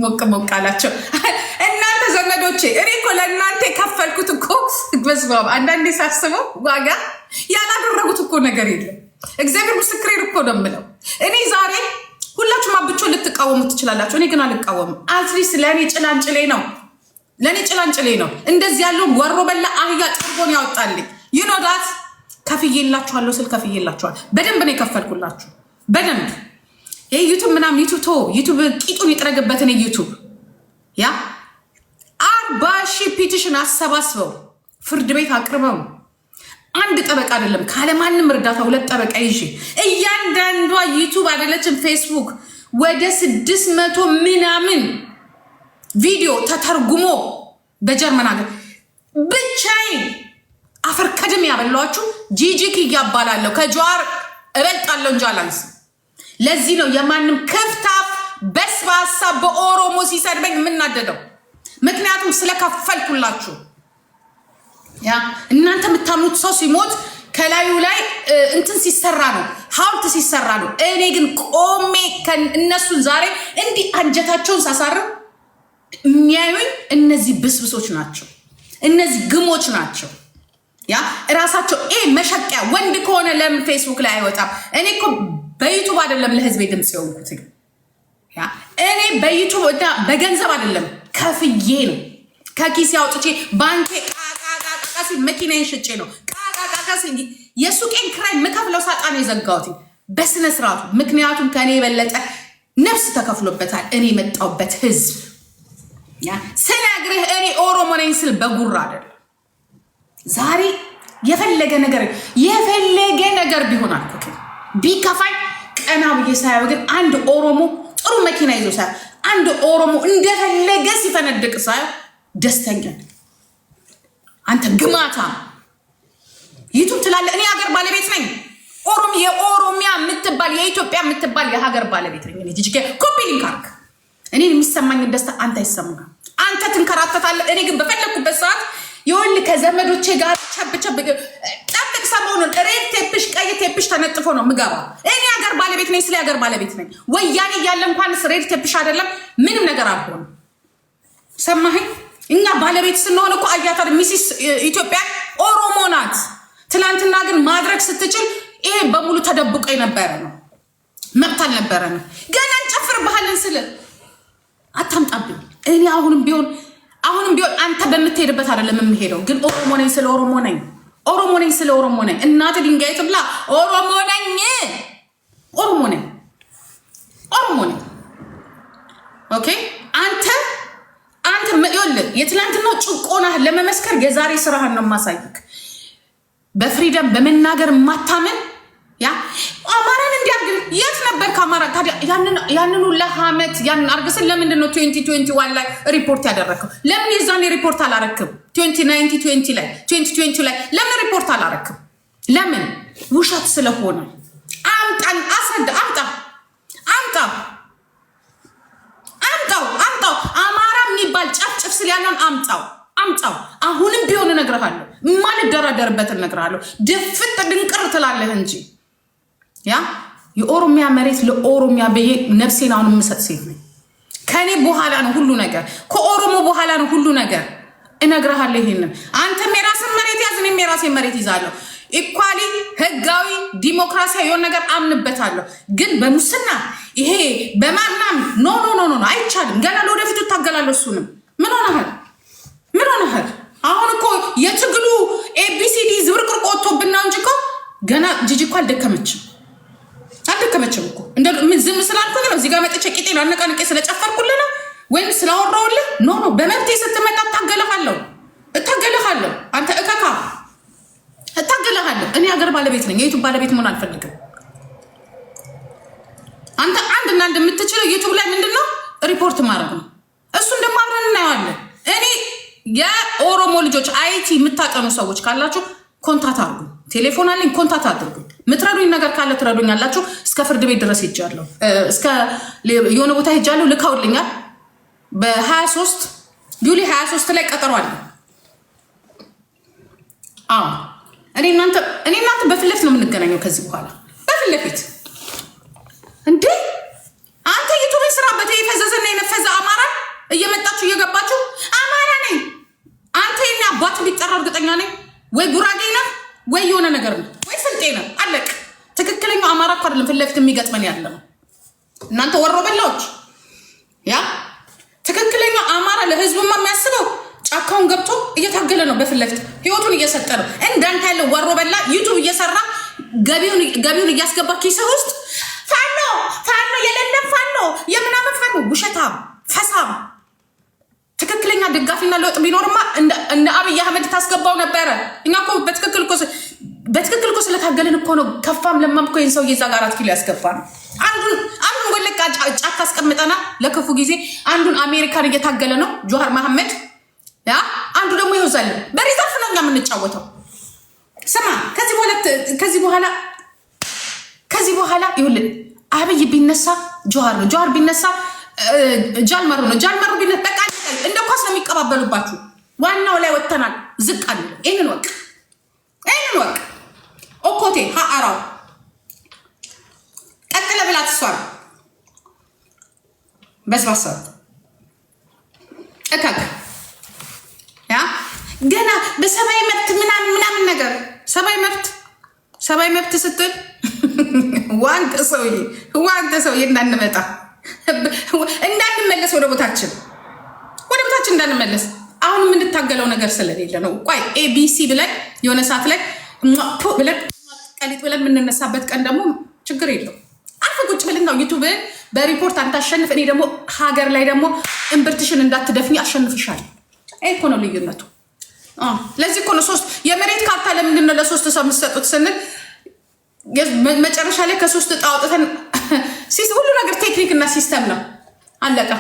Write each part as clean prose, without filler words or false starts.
ሞቅ ሞቅ አላቸው። እናንተ ዘመዶቼ እኔ እኮ ለእናንተ የከፈልኩት እኮ በስባብ አንዳንዴ ሳስበው ዋጋ ያላደረጉት እኮ ነገር የለም። እግዚአብሔር ምስክሬን እኮ ነው የምለው። እኔ ዛሬ ሁላችሁም አብቾ ልትቃወሙ ትችላላችሁ። እኔ ግን አልቃወምም። አትሊስት ለእኔ ጭላንጭሌ ነው፣ ለእኔ ጭላንጭሌ ነው። እንደዚህ ያለው ወሮ በላ አህያ ጥርቦን ያወጣልኝ ይኖዳት ከፍዬላችኋለሁ ስል ከፍዬላችኋል። በደንብ ነው የከፈልኩላችሁ በደንብ። ይህ ዩቱብ ምናምን ዩቱብ ቂጡን ይጥረግበትን ዩቱብ 40,000 ፒቲሽን አሰባስበው ፍርድ ቤት አቅርበው አንድ ጠበቃ አይደለም ካለማንም እርዳታ 2 ጠበቃ ይዤ እያንዳንዷ ዩቱብ አይደለችም ፌስቡክ ወደ 600 ምናምን ቪዲዮ ተተርጉሞ በጀርመን ሀገር ብቻዬን አፈር ከድም ያበላችሁ ጂጂክ እያባላለሁ ከጀዋር እበልጣለሁ እንጂ አላንስም። ለዚህ ነው የማንም ክፍታፍ በስባሳ በኦሮሞ ሲሰድበኝ የምናደደው፣ ምክንያቱም ስለከፈልኩላችሁ። እናንተ የምታምኑት ሰው ሲሞት ከላዩ ላይ እንትን ሲሰራ ነው፣ ሀውልት ሲሰራ ነው። እኔ ግን ቆሜ እነሱን ዛሬ እንዲህ አንጀታቸውን ሳሳርም የሚያዩኝ እነዚህ ብስብሶች ናቸው፣ እነዚህ ግሞች ናቸው። እራሳቸው መሸቂያ ወንድ ከሆነ ለምን ፌስቡክ ላይ አይወጣም? እኔ እኮ በዩቱብ አይደለም ለህዝቤ ድምፅ የሆንኩት። እኔ በዩቱብ እና በገንዘብ አይደለም ከፍዬ ነው ከኪሴ አውጥቼ ባንኬ ቃቃቃቃሲ መኪናዬን ሽጬ ነው ቃቃቃቃሲ የሱቄን ክራይ የምከፍለው ሳጣ ነው የዘጋሁት በስነ ስርዓቱ። ምክንያቱም ከእኔ የበለጠ ነፍስ ተከፍሎበታል እኔ የመጣሁበት ህዝብ። ስነግርህ እኔ ኦሮሞ ነኝ ስል በጉራ አይደለም። ዛሬ የፈለገ ነገር ቢሆን አልኩት ቢከፋኝ ቀና ብዬ ሳያው ግን አንድ ኦሮሞ ጥሩ መኪና ይዞ ሳያው አንድ ኦሮሞ እንደፈለገ ሲፈነድቅ ሳያው ደስተኛ። አንተ ግማታ ዩቱብ ትላለህ፣ እኔ ሀገር ባለቤት ነኝ። የኦሮሚያ የምትባል የኢትዮጵያ የምትባል የሀገር ባለቤት ነኝ። ጂጂኬ ኮፒ ሊንክ አድርግ። እኔን የሚሰማኝ ደስታ አንተ አይሰማህም። አንተ ትንከራተታለህ። እኔ ግን በፈለግኩበት ሰዓት ይኸውልህ ከዘመዶቼ ጋር ቸብ ጠብቅ። ሰሞኑን ሬድ ቴፕሽ ቀይ ቴፕሽ ተነጥፎ ነው ምገባ። እኔ ሀገር ባለቤት ነኝ፣ ስለ ሀገር ባለቤት ነኝ። ወያኔ እያለ እንኳንስ ሬድ ቴፕሽ አይደለም ምንም ነገር አልሆነም። ሰማኸኝ? እኛ ባለቤት ስንሆን እኮ አያታል። ሚሲስ ኢትዮጵያ ኦሮሞ ናት። ትናንትና ግን ማድረግ ስትችል ይሄ በሙሉ ተደብቆ የነበረ ነው፣ መብት አልነበረ ነው። ገና እንጨፍርብሃለን ስል አታምጣብኝ። እኔ አሁንም ቢሆን አንተ በምትሄድበት አይደለም የምሄደው፣ ግን ኦሮሞ ነኝ ስለ ኦሮሞ ነኝ። ኦሮሞ ነኝ ስለ ኦሮሞ ነኝ። እናት ድንጋይ ትብላ። ኦሮሞ ነኝ። ኦኬ አንተ ይኸውልህ የትላንትናው ጭቆናህን ለመመስከር የዛሬ ስራህን ነው የማሳይክ። በፍሪደም በመናገር የማታምን አማራን እንዲያርግል የት ነበር ከአማራ ታዲያ? ያንን ሁላ ዓመት ያንን አርግስን ለምንድን ነው 2021 ላይ ሪፖርት ያደረከው? ለምን የዛኔ ሪፖርት አላረክም? 2020 ላይ ለምን ሪፖርት አላረክም? ለምን? ውሸት ስለሆነ። አምጣን አስረዳ። አምጣው አማራ የሚባል ጨፍጭፍ ስል ያለውን አምጣው። አሁንም ቢሆን እነግርሃለሁ፣ ማልደራደርበትን እነግርሃለሁ። ድፍጥ ድንቅር ትላለህ እንጂ የኦሮሚያ መሬት ለኦሮሚያ በየ ነፍሴን አሁን የምሰጥ ሴት ነኝ። ከኔ በኋላ ነው ሁሉ ነገር፣ ከኦሮሞ በኋላ ነው ሁሉ ነገር። እነግርሃለሁ ይሄንን። አንተም የራስን መሬት ያዝ፣ እኔም የራሴን መሬት ይዛለሁ። ኢኳሊ ህጋዊ ዲሞክራሲያዊ የሆነ ነገር አምንበታለሁ። ግን በሙስና ይሄ በማናም ኖ አይቻልም። ገና ለወደፊቱ እታገላለሁ። እሱንም ምን ሆነሃል? አሁን እኮ የትግሉ ኤቢሲዲ ዝብርቅርቅ ወጥቶብና እንጂ እኮ ገና ጂጂ እኮ አልደከመችም እኮ። ዝም ስላልኩ ነው እዚህ ጋር መጥቼ ቂጤን አነቃንቄ ስለጨፈርኩልህ ነው ወይም ስላወራሁልህ? ኖ በመብቴ ስትመጣ እታገለሃለሁ። አንተ እከካ እታገለሃለሁ። እኔ ሀገር ባለቤት ነኝ። የዩቱብ ባለቤት መሆን አልፈልግም። አንተ አንድ የምትችለው ዩቱብ ላይ ምንድነው ሪፖርት ማድረግ ነው። እሱን ደግሞ አብረን እናየዋለን። እኔ የኦሮሞ ልጆች አይቲ የምታጠኑ ሰዎች ካላችሁ ኮንታክት አድርጉ። ቴሌፎን አለኝ፣ ኮንታክት አድርጉ። ምትረዱኝ ነገር ካለ ትረዱኛላችሁ። እስከ ፍርድ ቤት ድረስ ሄጃለሁ። እስከ የሆነ ቦታ ሄጃለሁ። ልካውልኛል። በ23 ጁሊ 23 ላይ ቀጠሮ አለ። እኔ እናንተ በፊት ለፊት ነው የምንገናኘው ከዚህ በኋላ በፊት ለፊት። እንዴ አንተ ዩቱብ ስራበት የፈዘዘና የነፈዘ አማራ እርግጠኛ ነኝ። ወይ ጉራጌ ነህ ወይ የሆነ ነገር ነው ወይ ስልጤ ነህ። አለቅ። ትክክለኛው አማራ እኮ አይደለም ፊት ለፊት የሚገጥመን ያለ ነው። እናንተ ወሮ በላዎች ያ ትክክለኛው አማራ ለህዝቡማ የሚያስበው ጫካውን ገብቶ እየታገለ ነው። በፊት ለፊት ህይወቱን እየሰጠ ነው። እንዳንተ ያለው ወሮ በላ ዩቱብ እየሰራ ገቢውን እያስገባ ኪስህ ውስጥ ፋኖ የሌለም ፋኖ የምናምን ፋኖ ውሸታም ፈሳም። ትክክለኛ ድጋፊና ለውጥ ቢኖርማ እንደ አብይ አህመድ ታስገባው ነበረ። እኛ እኮ በትክክል እኮ ስለታገልን እኮ ነው። ከፋም ለማም እኮ ይህን ሰውዬ እዛ ጋር 4 ኪሎ ያስገባ ነው። አንዱን ወለቃ ጫካ አስቀምጠና ለክፉ ጊዜ አንዱን አሜሪካን እየታገለ ነው ጆሃር መሐመድ ያ አንዱ ደግሞ ይወዛል። በሪዘርፍ ነው እኛ የምንጫወተው። ስማ ከዚህ በኋላ ይኸውልህ አብይ ቢነሳ ጆሃር ነው፣ ጆሃር ቢነሳ ጃልመሩ ነው፣ ጃልመሩ ቢነሳ በቃ እንደ ኳስ ነው የሚቀባበሉባችሁ። ዋናው ላይ ወጥተናል፣ ዝቅ አለ። ይሄንን ወቅ ኦኮቴ ሀአራው ቀጥለ ብላት እሷን በስባሳ እካክ ያ ገና በሰባዊ መብት ምናምን ነገር ሰባዊ መብት ስትል ዋንተ ሰውዬ እንዳንመለስ ወደ ቦታችን እንዳንመለስ አሁን የምንታገለው ነገር ስለሌለ ነው። ቆይ ኤቢሲ ብለን የሆነ ሰዓት ላይ ብለን ቀሊጥ ብለን የምንነሳበት ቀን ደግሞ ችግር የለው። አፍ ቁጭ ብለን ነው ዩቱብ በሪፖርት አንታሸንፍ። እኔ ደግሞ ሀገር ላይ ደግሞ እምብርትሽን እንዳትደፍኝ አሸንፍሻል። እኮ ነው ልዩነቱ። ለዚህ እኮ ነው 3 የመሬት ካርታ ለምንድን ነው ለ3 ሰው የምትሰጡት ስንል መጨረሻ ላይ ከ3 እጣ አውጥተን ሁሉ ነገር ቴክኒክ እና ሲስተም ነው። አለቀ፣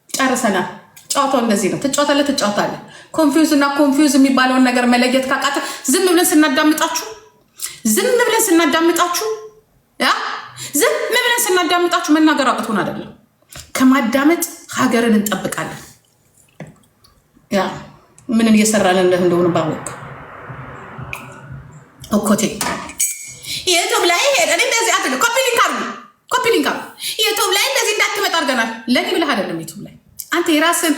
ጨርሰናል። ጨዋታው እንደዚህ ነው። ትጫወታለህ። ኮንፊውዝ እና ኮንፊውዝ የሚባለውን ነገር መለየት ካቃተ ዝም ብለን ስናዳምጣችሁ መናገር አቅቶን አይደለም። ከማዳመጥ ሀገርን እንጠብቃለን። ያ ምንን እየሰራን እንደሆነ ባወቅ ኦኮቴ ዩቱብ ላይ ሄደን እንደዚህ አትል ኮፒ ሊንክ ዩቱብ ላይ እንደዚህ እንዳትመጣ አድርገናል። ለኔ ብለህ አይደለም ዩቱብ ላይ አንተ የራስን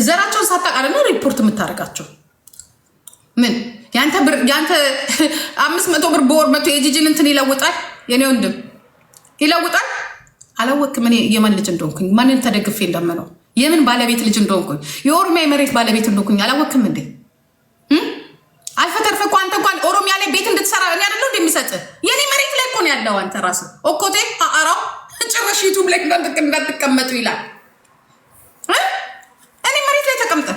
ዘራቸውን ሳታውቃለህ ነው ሪፖርት የምታደርጋቸው። ምን ያንተ 500 ብር በወር መቶ የጂጂን እንትን ይለውጣል። የኔ ወንድም ይለውጣል። አላወቅም እኔ የማን ልጅ እንደሆንኩኝ፣ ማንን ተደግፌ እንደምነው፣ የምን ባለቤት ልጅ እንደሆንኩኝ፣ የኦሮሚያ የመሬት ባለቤት እንደሆንኩኝ አላወቅም እንዴ? አልፈተርፈ እኮ አንተ እንኳን ኦሮሚያ ላይ ቤት እንድትሰራ እኔ አይደለሁ እንደሚሰጥህ የኔ መሬት ላይ እኮ ነው ያለው። አንተ ራስህ ኦኮቴ አራው ጭራሽ ዩቱብ ላይ እንዳትቀመጡ ይላል። እኔ መሬት ላይ ተቀምጠ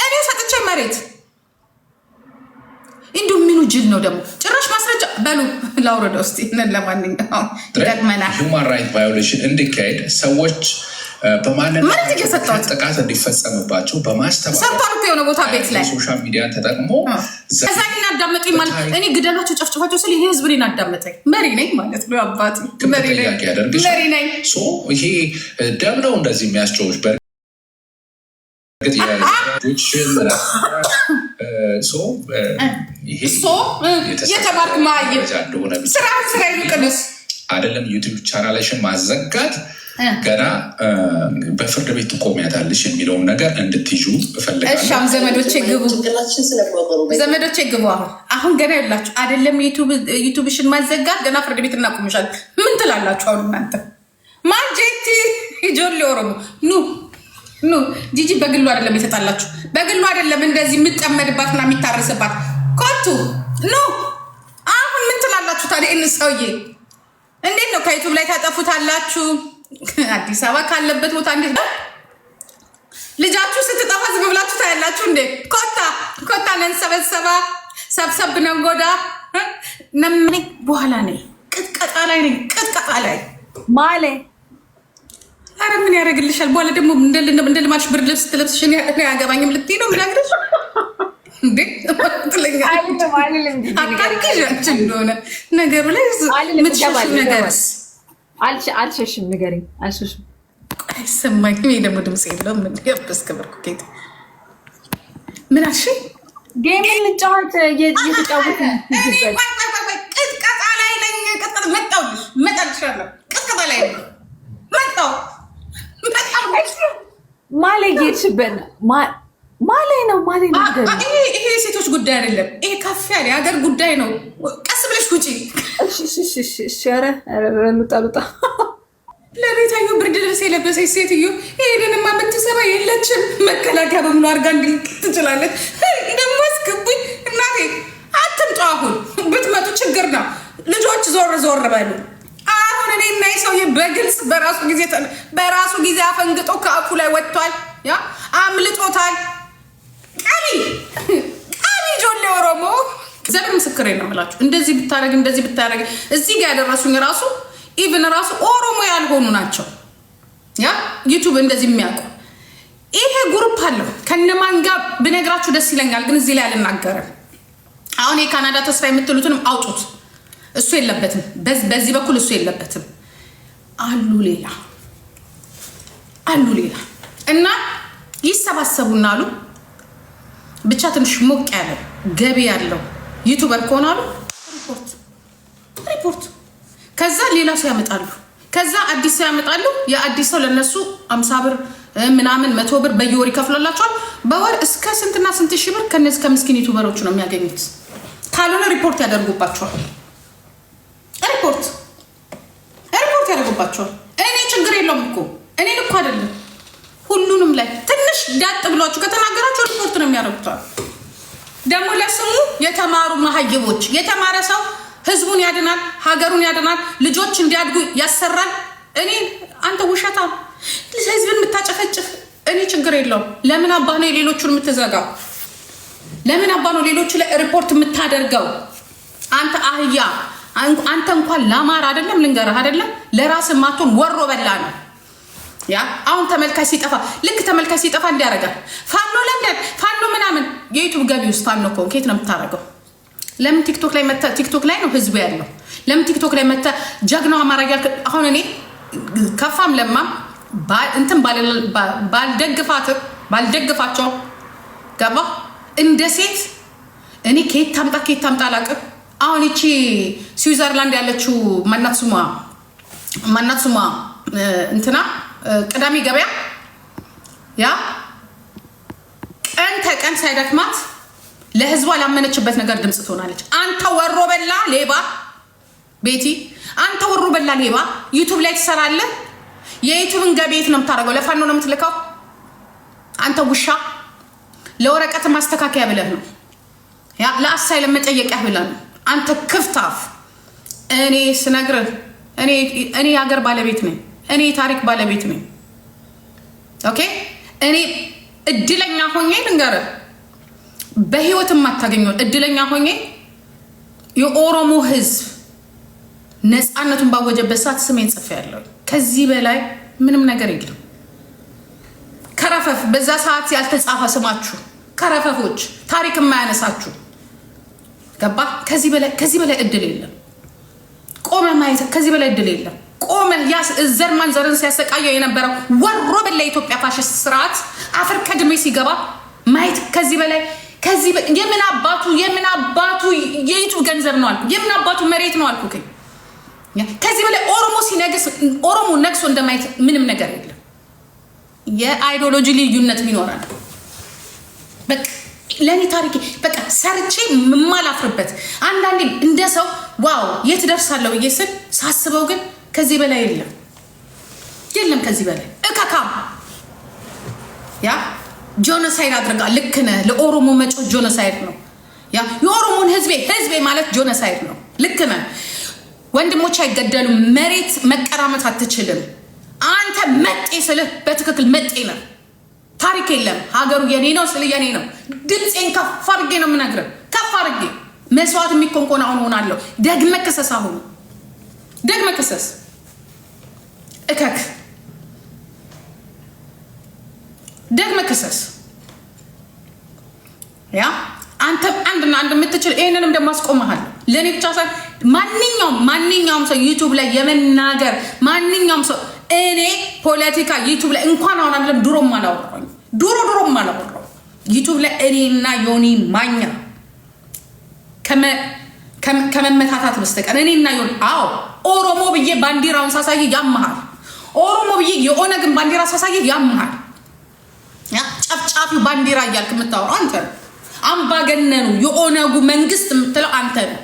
እኔ ሰጥቼ መሬት እንዲሁ ምኑ ጅል ነው ደግሞ ጭራሽ ማስረጃ በሉ ላውረዳ ውስጥ ለማንኛውም ይጠቅመናል። ሁማን ራይት ቫዮሌሽን እንዲካሄድ ሰዎች በማንነት ጥቃት እንዲፈጸምባቸው በማስተባበር የሆነ ቦታ ቤት ላይ ሶሻል ሚዲያ ተጠቅሞ እዛ አዳመጡኝ ማለት እኔ ግደላቸው ጨፍጭፋቸው ስል ይሄ ህዝብ እኔን አዳመጠኝ። መሪ ነኝ ማለት ነው። አባቴ መሪ ነኝ። ይሄ ደም ነው እንደዚህ የሚያስጨውሽ የተባርክ ማየ ስራ ይቅንስ አይደለም። ዩቲዩብ ቻናልሽን ማዘጋት ገና በፍርድ ቤት ትቆሚያታለሽ የሚለውን ነገር እንድትይዙ እፈልጋለሁ። እሻም ዘመዶቼ ግቡ። አሁን ገና ይላችሁ አይደለም ዩቱብሽን ማዘጋት ገና ፍርድ ቤት እናቆምሻል። ምን ትላላችሁ አሁን እናንተ? ማንጀቲ ጆሌ ኦሮሞ ኑ ጂጂ በግሉ አይደለም የተጣላችሁ፣ በግሉ አይደለም እንደዚህ የምትጠመድባትና የሚታረስባት ኮቱ ኑ። አሁን ምን ትላላችሁ ታዲያ? ሰውዬ እንዴት ነው ከዩቱብ ላይ ታጠፉታላችሁ? አዲስ አበባ ካለበት ቦታ እንዴት ነው ልጃችሁ ስትጠፋ ዝም ብላችሁ ታያላችሁ እንዴ? ኮታ ነን ሰብሰብ ነው ጎዳ ነምኔ በኋላ ነኝ ቅጥቀጣ ላይ ማለ አረ ምን ያደርግልሻል? በኋላ ደግሞ እንደ ልማድሽ ብርድ ልብስ ትለብስሽን ያገባኝም ልትይ ነው ምናግረሽ እንዴ? አታርግዣችን እንደሆነ ነገሩ ላይ ምትሸሽ ነገርስ አልሸሽም። ንገሪኝ። አልሸሽም። አይሰማኝም። ይሄ ደግሞ ድምፅ የለውም። ያበስ ክብርኩ ጌታ ምን አልሽ? ጌም እንጫወት እየተጫወት ቅጥቀጣ ላይ ነኝ። መጣልሻለሁ። ቅጥቀጣ ላይ ነኝ። መጣው ማለ ጌትሽበት ማለይ ነው ይሄ የሴቶች ጉዳይ አይደለም። ይሄ ከፍ ያለ የሀገር ጉዳይ ነው። ቀስ ብለሽ ውጪ። ሉጣ ለቤታዩ ብርድ ልብስ የለበሰች ሴትዮ ይሄንንማ የምትሰማ የለችም። መከላከያ በሙሉ አድርጋ እንዲልቅ ትችላለች። ደግሞ አስገቡኝ እናቴ። አትምጡ። አሁን ብትመጡ ችግር ነው። ልጆች ዞር ዞር በሉ። አሁን እኔ እና ሰውዬ በግልጽ በራሱ ጊዜ አፈንግጦ ከአፉ ላይ ወጥቷል። ያ አምልጦታል። ቀቢ ጆሌ ኦሮሞ ዘመን ምስክሬ ነው የምላችሁ። እንደዚህ ብታረግ እዚህ ጋር ያደረሱኝ ራሱ ኢቭን ራሱ ኦሮሞ ያልሆኑ ናቸው። ያ ዩቲዩብ እንደዚህ የሚያውቁ ይሄ ግሩፕ አለው። ከነማን ጋር ብነግራችሁ ደስ ይለኛል፣ ግን እዚህ ላይ አልናገርም። አሁን የካናዳ ተስፋ የምትሉትንም አውጡት። እሱ የለበትም። በዚህ በኩል እሱ የለበትም። አሉ ሌላ እና ይሰባሰቡና አሉ ብቻ ትንሽ ሞቅ ያለ ገቢ ያለው ዩቲዩበር ከሆነ አሉ ሪፖርት ከዛ ሌላ ሰው ያመጣሉ። ከዛ አዲስ ሰው ያመጣሉ። የአዲስ ሰው ለነሱ 50 ብር ምናምን 100 ብር በየወር ይከፍላላቸዋል። በወር እስከ ስንትና ስንት ሺህ ብር ከነዚህ ከምስኪን ዩቲዩበሮቹ ነው የሚያገኙት። ካልሆነ ሪፖርት ያደርጉባቸዋል። ሪፖርት ያደርጉባቸዋል። እኔ ችግር የለውም እኮ እኔ ልኮ አይደለም። ሁሉንም ላይ ትንሽ ዳጥ ብሏችሁ ከተናገራችሁ ሪፖርት ነው የሚያደርጉታል። ደግሞ ለስሙ የተማሩ መሀይቦች። የተማረ ሰው ህዝቡን ያድናል፣ ሀገሩን ያድናል፣ ልጆች እንዲያድጉ ያሰራል። አንተ ውሸታ ህዝብን የምታጨፈጭፍ እኔ ችግር የለውም። ለምን አባ ነው የሌሎቹን የምትዘጋው? ለምን አባ ነው ሌሎቹ ላይ ሪፖርት የምታደርገው? አንተ አህያ፣ አንተ እንኳን ለአማራ አይደለም ልንገርህ አይደለም ለራስህ ማቶን ወሮ በላ ነው። ያ አሁን ተመልካች ሲጠፋ እንዲያረጋል። ፋኖ ለምደን ፋኖ ምናምን የዩቲዩብ ገቢ ውስጥ ፋኖ እኮ ከየት ነው የምታረገው? ለምን ቲክቶክ ላይ ነው ህዝቡ ያለው? ለምን ቲክቶክ ላይ መታ ጀግናው አማራ ያልክ? አሁን እኔ ከፋም ለማም እንትን ባልደግፋቸው ገባ እንደ ሴት እኔ ከየት ታምጣ አላውቅም። አሁን እቺ ስዊዘርላንድ ያለችው ማናት ስሟ እንትና ቅዳሜ ገበያ ያ ቀን ተቀን ሳይደክማት ለህዝቧ ላመነችበት ነገር ድምፅ ትሆናለች። አንተ ወሮ በላ ሌባ ቤቲ፣ አንተ ወሮ በላ ሌባ ዩቲዩብ ላይ ትሰራለህ። የዩቲዩብን ገቢ የት ነው የምታደርገው? ለፋኖ ነው የምትልከው? አንተ ውሻ፣ ለወረቀት ማስተካከያ ብለህ ነው ያ ለአሳይለም መጠየቂያ ብለህ ነው። አንተ ክፍታፍ። እኔ ስነግርህ እኔ የሀገር ባለቤት ነኝ። እኔ የታሪክ ባለቤት ነኝ። ኦኬ። እኔ እድለኛ ሆኜ ልንገርህ በህይወት የማታገኘው እድለኛ ሆኜ የኦሮሞ ህዝብ ነፃነቱን ባወጀበት ሰዓት ስሜን ጽፌያለሁ። ከዚህ በላይ ምንም ነገር የለም። ከረፈፍ በዛ ሰዓት ያልተጻፈ ስማችሁ ከረፈፎች፣ ታሪክ የማያነሳችሁ ገባ። ከዚህ በላይ እድል የለም። ቆመ ማየት ከዚህ በላይ እድል የለም። ቆመ ዘር ማንዘርን ሲያሰቃየው የነበረው ወሮ በላ የኢትዮጵያ ፋሽስት ስርዓት አፈር ከድሜ ሲገባ ማየት ከዚህ በላይ የምን አባቱ የዩቲዩብ ገንዘብ ነው አልኩ። የምን አባቱ መሬት ነው አልኩ። ከዚህ በላይ ኦሮሞ ሲነግስ ኦሮሞ ነግሶ እንደማየት ምንም ነገር የለም። የአይዲዮሎጂ ልዩነት ይኖራል። በቃ ለእኔ ታሪኬ በቃ ሰርቼ የማላፍርበት አንዳንዴ እንደ ሰው ዋው የት ደርሳለሁ ብዬ ስል ሳስበው ግን ከዚህ በላይ የለም። ከዚህ በላይ እካካም ያ ጆኖሳይድ አድርጋ ልክ ነህ። ለኦሮሞ መጮ ጆኖሳይድ ነው። ያ የኦሮሞን ህዝቤ ማለት ጆኖሳይድ ነው። ልክ ነህ። ወንድሞች አይገደሉም። መሬት መቀራመት አትችልም። አንተ መጤ ስልህ በትክክል መጤ ነህ። ታሪክ የለም። ሀገሩ የኔ ነው ስል የኔ ነው። ድምፄን ከፍ አድርጌ ነው የምነግርህ። ከፍ አድርጌ መስዋዕት የሚኮንኮን አሁን ሆናለሁ። ደግመህ ክሰስ። አሁን ደግመህ ክሰስ። እከክ ደግመህ ክሰስ። ያ አንተ አንድና አንድ የምትችል ይሄንንም ደግሞ አስቆመሃል። ለኔ ብቻ ሳይሆን ማንኛውም ሰው ዩቲዩብ ላይ የመናገር ማንኛውም ሰው እኔ ፖለቲካ ዩቲዩብ ላይ እንኳን አሁን አይደለም ድሮም አላወራኝ ድሮም አላወራው ዩቲዩብ ላይ እኔና ዮኒ ማኛ ከመመታታት በስተቀር እኔና ዮኒ ኦሮሞ ብዬ ባንዲራውን ሳሳይ ያመሃል። ኦሮሞ ብዬ የኦነግን ባንዲራ ሳሳይ ያመሃል። ያ ጨፍጫ ተለጣፊው ባንዲራ እያልክ የምታወራው አንተ ነው። አምባገነኑ የኦነጉ መንግስት የምትለው አንተ ነው።